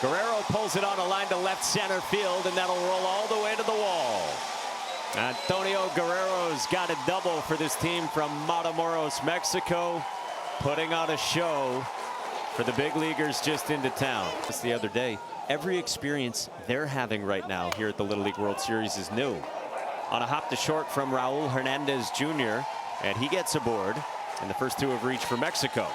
Guerrero pulls it on a line to left center field, and that'll roll all the way to the wall. Antonio Guerrero's got a double for this team from Matamoros, Mexico, putting on a show for the big leaguers just into town. Just the other day, every experience they're having right now here at the Little League World Series is new. On a hop to short from Raul Hernandez Jr., and he gets aboard, and the first two have reached for Mexico.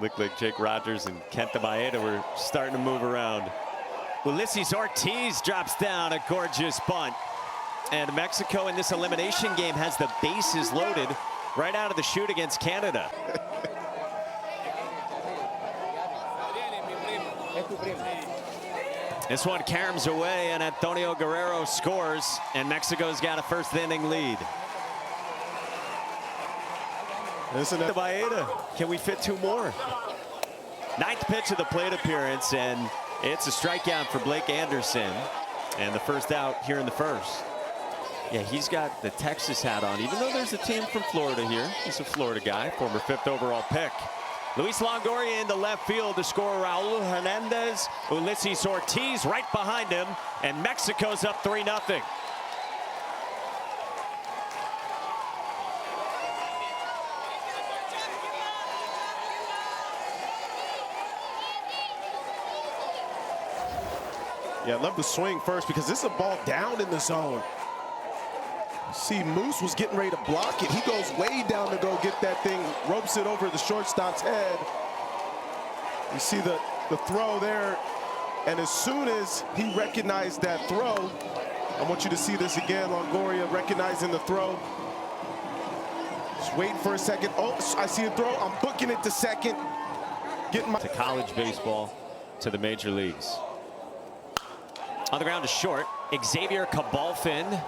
Looked like Jake Rogers and Kenta Maeda were starting to move around. Ulises Ortiz drops down a gorgeous bunt. And Mexico in this elimination game has the bases loaded right out of the chute against Canada. This one caroms away, and Antonio Guerrero scores, and Mexico's got a first inning lead. Listen to Maeda. Can we fit two more? Ninth pitch of the plate appearance, and it's a strikeout for Blake Anderson, and the first out here in the first. Yeah, he's got the Texas hat on, even though there's a team from Florida here. He's a Florida guy, former 5th overall pick. Luis Longoria into left field to score Raul Hernandez. Ulises Ortiz right behind him, and Mexico's up 3-0. Yeah, I love the swing first because this is a ball down in the zone. See, Moose was getting ready to block it. He goes way down to go get that thing, ropes it over the shortstop's head. You see the throw there, and as soon as he recognized that throw, I want you to see this again, Longoria recognizing the throw. Just waiting for a second. Oh, I see a throw. I'm booking it to second. Getting my... To college baseball, to the major leagues. On the ground to short, Xavier Cabalfin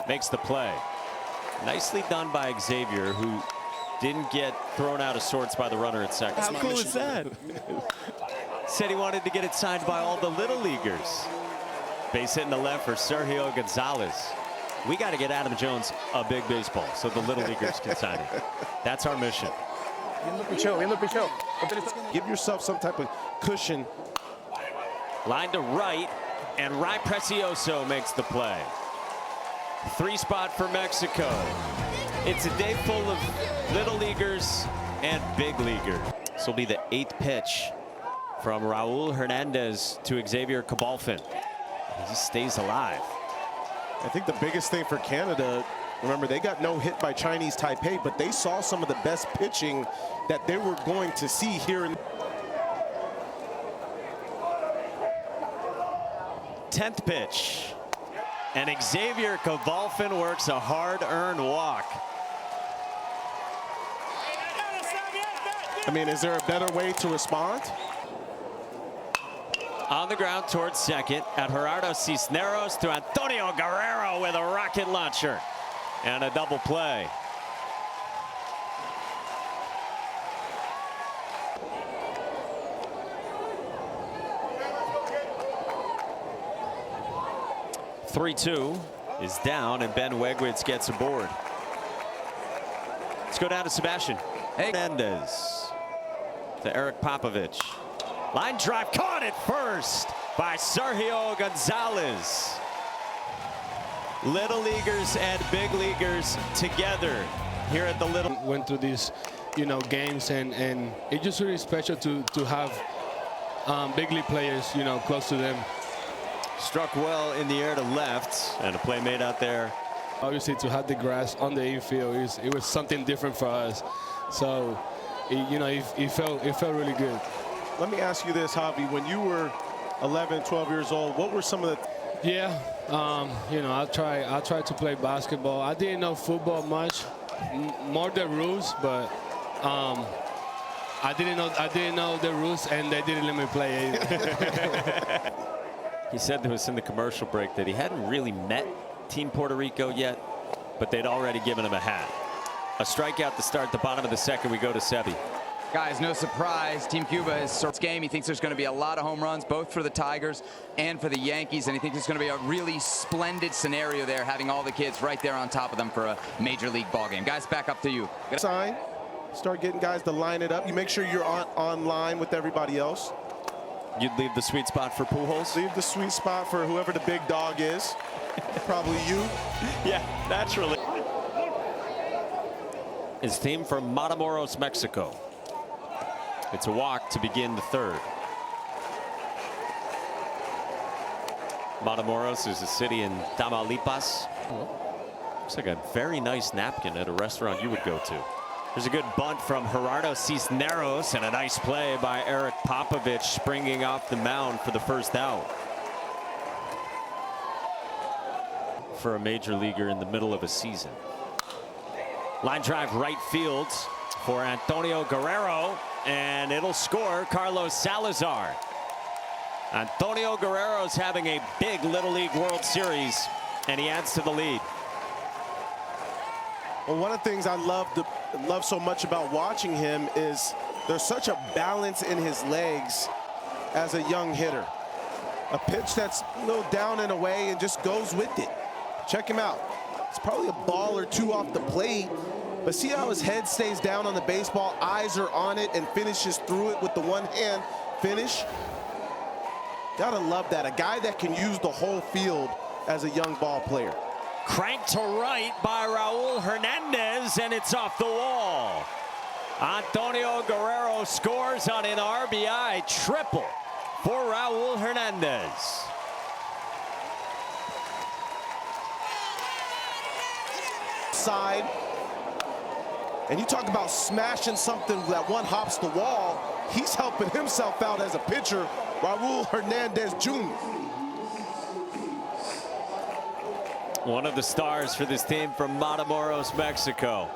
makes the play. Nicely done by Xavier, who didn't get thrown out of sorts by the runner at second. How cool is that? Said he wanted to get it signed by all the little leaguers. Base hit in the left for Sergio Gonzalez. We got to get Adam Jones a big baseball so the little leaguers can sign it. That's our mission. Give yourself some type of cushion. Line to right, and Rai Precioso makes the play. 3-spot for Mexico. It's a day full of little leaguers and big leaguers. This will be the 8th pitch from Raul Hernandez to Xavier Cabalfin. He just stays alive. I think the biggest thing for Canada, remember, they got no hit by Chinese Taipei, but they saw some of the best pitching that they were going to see here in 10th pitch. And Xavier Cabalfin works a hard-earned walk. I mean, is there a better way to respond? On the ground towards second at Gerardo Cisneros to Antonio Guerrero with a rocket launcher. And a double play. "3-2 is down, and Ben Wegwitz gets aboard. Let's go down to Sebastian Hernandez to Eric Popovich. Line drive caught at first by Sergio Gonzalez. Little leaguers and big leaguers together here at the Little. Went through these, games, and it's just really special to have big league players, close to them. Struck well in the air to left, and a play made out there. Obviously, to have the grass on the infield, it was something different for us. So, it felt really good. Let me ask you this, Javi. When you were 11, 12 years old, what were some of the... Yeah, I tried to play basketball. I didn't know football much, more the rules, but I didn't know the rules, and they didn't let me play either. He said to us in the commercial break that he hadn't really met Team Puerto Rico yet, but they'd already given him a hat. A strikeout to start the bottom of the second. We go to Sebi. Guys, no surprise. Team Cuba is game. He thinks there's going to be a lot of home runs, both for the Tigers and for the Yankees, and he thinks it's going to be a really splendid scenario there, having all the kids right there on top of them for a major league ball game. Guys, back up to you. Sign. Start getting guys to line it up. You make sure you're on line with everybody else. You'd leave the sweet spot for Pujols? Leave the sweet spot for whoever the big dog is. Probably you. Yeah, naturally. His team from Matamoros, Mexico. It's a walk to begin the third. Matamoros is a city in Tamaulipas. Looks like a very nice napkin at a restaurant you would go to. There's a good bunt from Gerardo Cisneros and a nice play by Eric Popovich springing off the mound for the first out. For a major leaguer in the middle of a season. Line drive right field for Antonio Guerrero, and it'll score Carlos Salazar. Antonio Guerrero's having a big Little League World Series, and he adds to the lead. Well, one of the things I love so much about watching him is there's such a balance in his legs as a young hitter. A pitch that's a little down and away and just goes with it. Check him out. It's probably a ball or two off the plate, but see how his head stays down on the baseball, eyes are on it, and finishes through it with the one hand finish. Gotta love that. A guy that can use the whole field as a young ball player. Cranked to right by Raul Hernandez, and it's off the wall. Antonio Guerrero scores on an RBI triple for Raul Hernandez. Side. And you talk about smashing something that one hops the wall. He's helping himself out as a pitcher, Raul Hernandez Jr. One of the stars for this team from Matamoros, Mexico.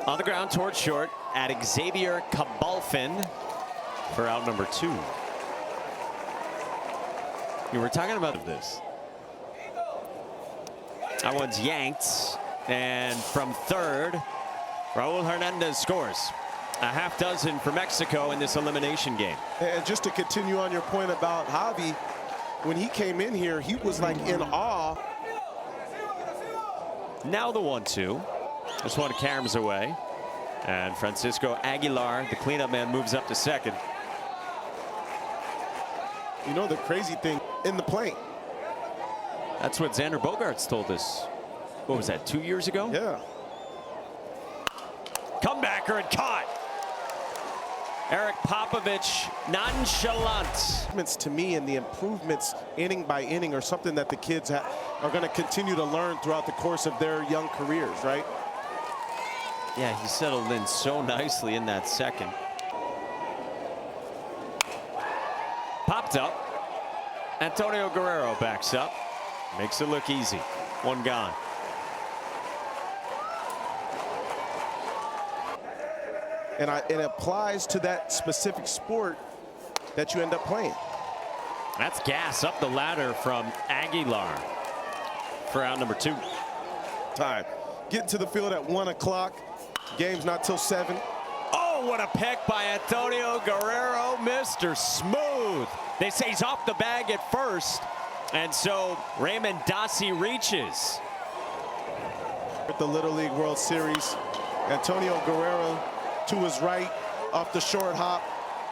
On the ground towards short at Xavier Cabalfin for out number 2. You were talking about this. That one's yanked, and from third, Raul Hernandez scores. A half dozen for Mexico in this elimination game. And just to continue on your point about Javi, when he came in here, he was like in awe. Now the 1-2. This one caroms away. And Francisco Aguilar, the cleanup man, moves up to second. You know the crazy thing, in the plane. That's what Xander Bogaerts told us. What was that, 2 years ago? Yeah. Comebacker and caught. Eric Popovich nonchalant. To me, and the improvements inning by inning are something that the kids are going to continue to learn throughout the course of their young careers, right? Yeah, he settled in so nicely in that second. Popped up. Antonio Guerrero backs up. Makes it look easy. One gone. And it applies to that specific sport that you end up playing. That's gas up the ladder from Aguilar for out number 2. Time. Getting to the field at 1 o'clock. Game's not till 7. Oh, what a pick by Antonio Guerrero, Mr. Smooth. They say he's off the bag at first, and so Raymond Dassey reaches. At the Little League World Series, Antonio Guerrero to his right off the short hop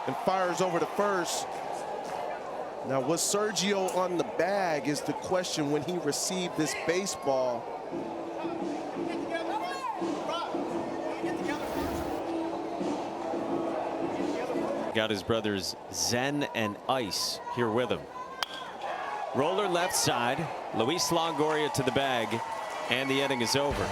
and fires over to first. Now, was Sergio on the bag is the question when he received this baseball. Got his brothers Zen and Ice here with him. Roller left side, Luis Longoria to the bag, and the inning is over.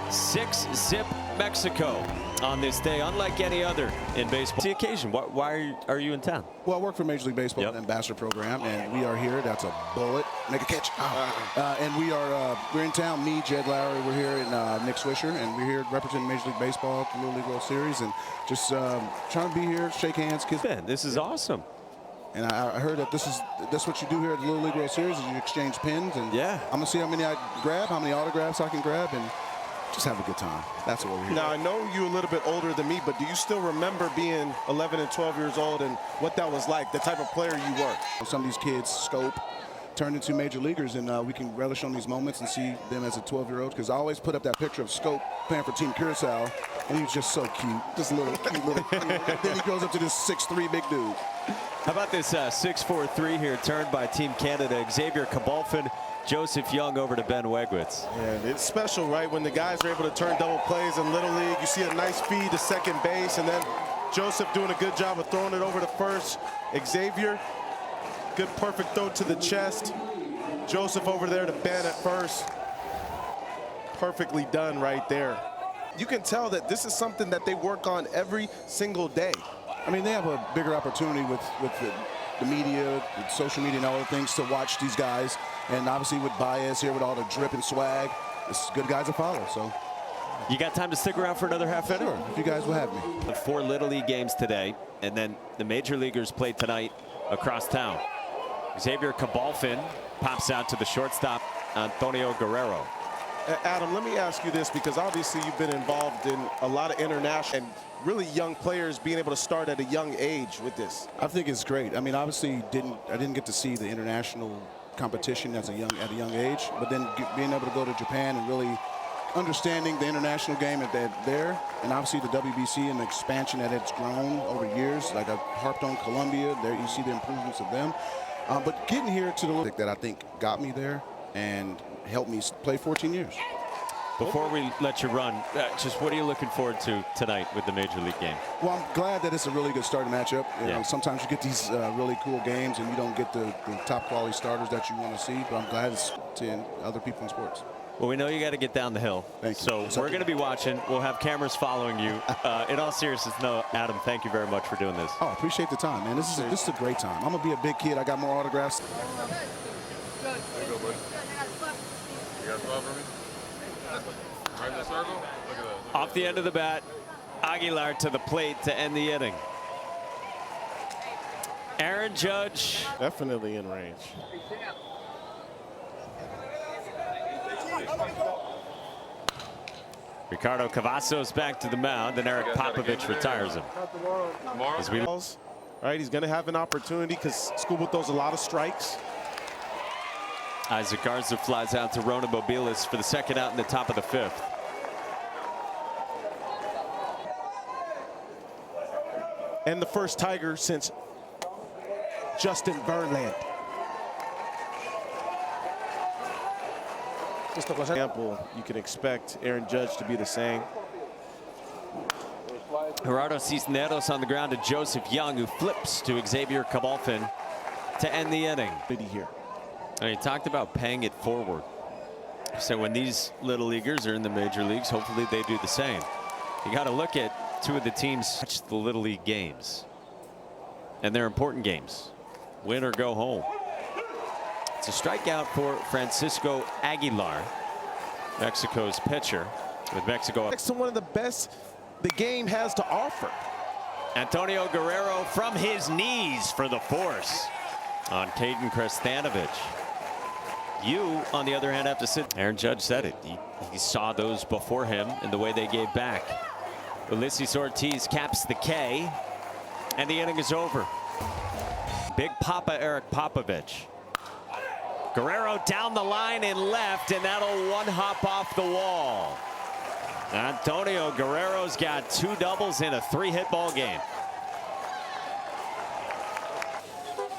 6-zip Mexico on this day, unlike any other in baseball. The occasion, why are you in town? Well, I work for Major League Baseball, Yep. an ambassador program, and we are here. That's a bullet. Make a catch. And we're in town. Me, Jed Lowry, we're here, and Nick Swisher, and we're here representing Major League Baseball at the Little League World Series, and just trying to be here, shake hands, kiss. Ben, this is awesome. And I heard that that's what you do here at the Little League World Series is you exchange pins, and Yeah. I'm gonna see how many I grab, how many autographs I can grab, and just have a good time. That's what we're here. Now, I know you're a little bit older than me, but do you still remember being 11 and 12 years old and what that was like, the type of player you were? Some of these kids scope, turn into major leaguers, and we can relish on these moments and see them as a 12-year-old. Because I always put up that picture of Scope playing for Team Curacao, and he was just so cute, just a little cute little kid. Then he grows up to this 6'3" big dude. How about this 6-4-3 here, turned by Team Canada? Xavier Cabalfin, Joseph Young over to Ben Wegwitz. And it's special, right, when the guys are able to turn double plays in Little League. You see a nice feed to second base, and then Joseph doing a good job of throwing it over to first. Xavier, good perfect throw to the chest. Joseph over there to Ben at first. Perfectly done right there. You can tell that this is something that they work on every single day. I mean, they have a bigger opportunity with the media, with social media and all the things to watch these guys. And obviously with Baez here with all the drip and swag, it's good guys to follow. So You got time to stick around for another half inning? sure, if you guys will have me. 4 Little League games today, and then the major leaguers play tonight across town. Xavier Cabalfin pops out to the shortstop, Antonio Guerrero. Adam, let me ask you this, because obviously you've been involved in a lot of international and really young players being able to start at a young age with this. I think it's great. I mean, obviously I didn't get to see the international competition at a young age, but then being able to go to Japan and really understanding the international game there, and obviously the WBC and the expansion that it's grown over years. Like I harped on Colombia, there you see the improvements of them. But getting here to the league that I think got me there and helped me play 14 years. Before we let you run, just what are you looking forward to tonight with the Major League game? Well, I'm glad that it's a really good starting matchup. You Yeah. know, sometimes you get these really cool games and you don't get the top quality starters that you want to see, but I'm glad it's to other people in sports. Well, we know you got to get down the hill. Thank you. So Yes, we're going to be watching. We'll have cameras following you. In all seriousness, no, Adam, thank you very much for doing this. Oh, appreciate the time, man. This is a great time. I'm going to be a big kid. I got more autographs. There you go, buddy. You got a spot for me? Right in the circle? Look at that. Off the end of the bat, Aguilar to the plate to end the inning. Aaron Judge. Definitely in range. Ricardo Cavazos back to the mound, and Eric Popovich retires him. As we All right, he's going to have an opportunity because Scuba throws a lot of strikes. Isaac Garza flies out to Ronan Mobilis for the second out in the top of the 5th. And the first Tiger since Justin Verlander. Just an example, you can expect Aaron Judge to be the same. Gerardo Cisneros on the ground to Joseph Young, who flips to Xavier Cabalfin to end the inning. Here. And he talked about paying it forward. So when these little leaguers are in the major leagues, hopefully they do the same. You got to look at 2 of the teams touch the little league games, and they're important games. Win or go home. It's a strikeout for Francisco Aguilar, Mexico's pitcher, with Mexico Next to one of the best the game has to offer. Antonio Guerrero from his knees for the force on Caden Kristanovich. You, on the other hand, have to sit. Aaron Judge said it. He saw those before him and the way they gave back. Ulysses Ortiz caps the K, and the inning is over. Big Papa Eric Popovich. Guerrero down the line and left, and that'll one hop off the wall. Antonio Guerrero's got 2 doubles in a 3-hit ball game.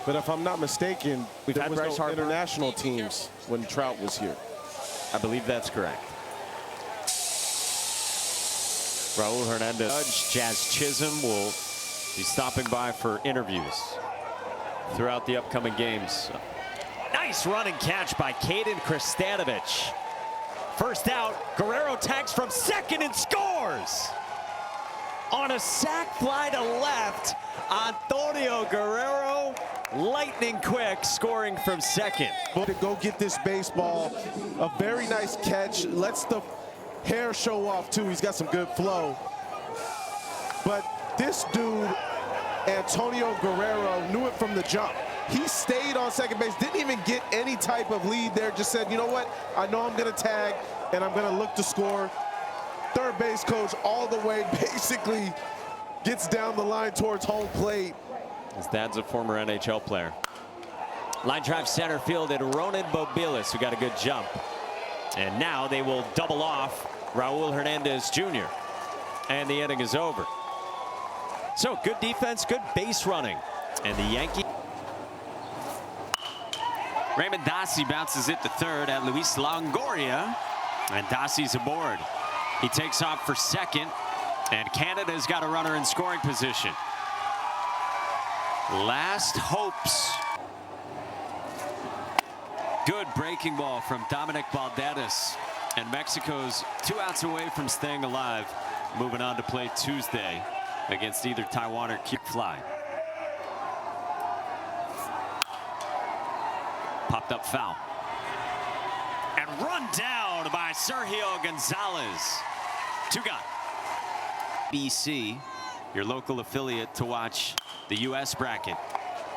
But if I'm not mistaken, there had was Bryce no Harper. international teams when Trout was here. I believe that's correct. Raul Hernandez. Judge Jazz Chisholm will be stopping by for interviews throughout the upcoming games. Nice run and catch by Caden Kristanovich. First out, Guerrero tags from second and scores. On a sac fly to left, Antonio Guerrero, lightning quick, scoring from second. To go get this baseball, a very nice catch. Lets the hair show off too. He's got some good flow. But this dude, Antonio Guerrero, knew it from the jump. He stayed on second base, didn't even get any type of lead there. Just said, you know what? I know I'm going to tag, and I'm going to look to score. Third base coach all the way basically gets down the line towards home plate. His dad's a former NHL player. Line drive center field at Ronan Bobilis, who got a good jump. And now they will double off Raul Hernandez Jr. And the inning is over. So good defense, good base running. And the Yankees. Raymond Dassey bounces it to third at Luis Longoria. And Dassey's aboard. He takes off for second. And Canada's got a runner in scoring position. Last hopes. Good breaking ball from Dominic Balderas. And Mexico's 2 outs away from staying alive. Moving on to play Tuesday against either Taiwan or Cuba. Fly. Popped up foul. And run down by Sergio Gonzalez. 2 gone. BC, your local affiliate, to watch the U.S. bracket.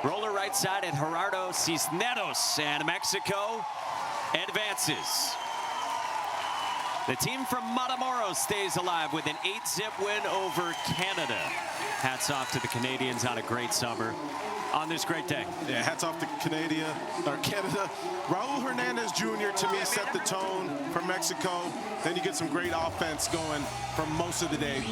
Roller right side at Gerardo Cisneros, and Mexico advances. The team from Matamoros stays alive with an 8-zip win over Canada. Hats off to the Canadians on a great summer on this great day. Yeah, hats off to Canada. Raul Hernandez Jr. to me set the tone for Mexico. Then you get some great offense going for most of the day.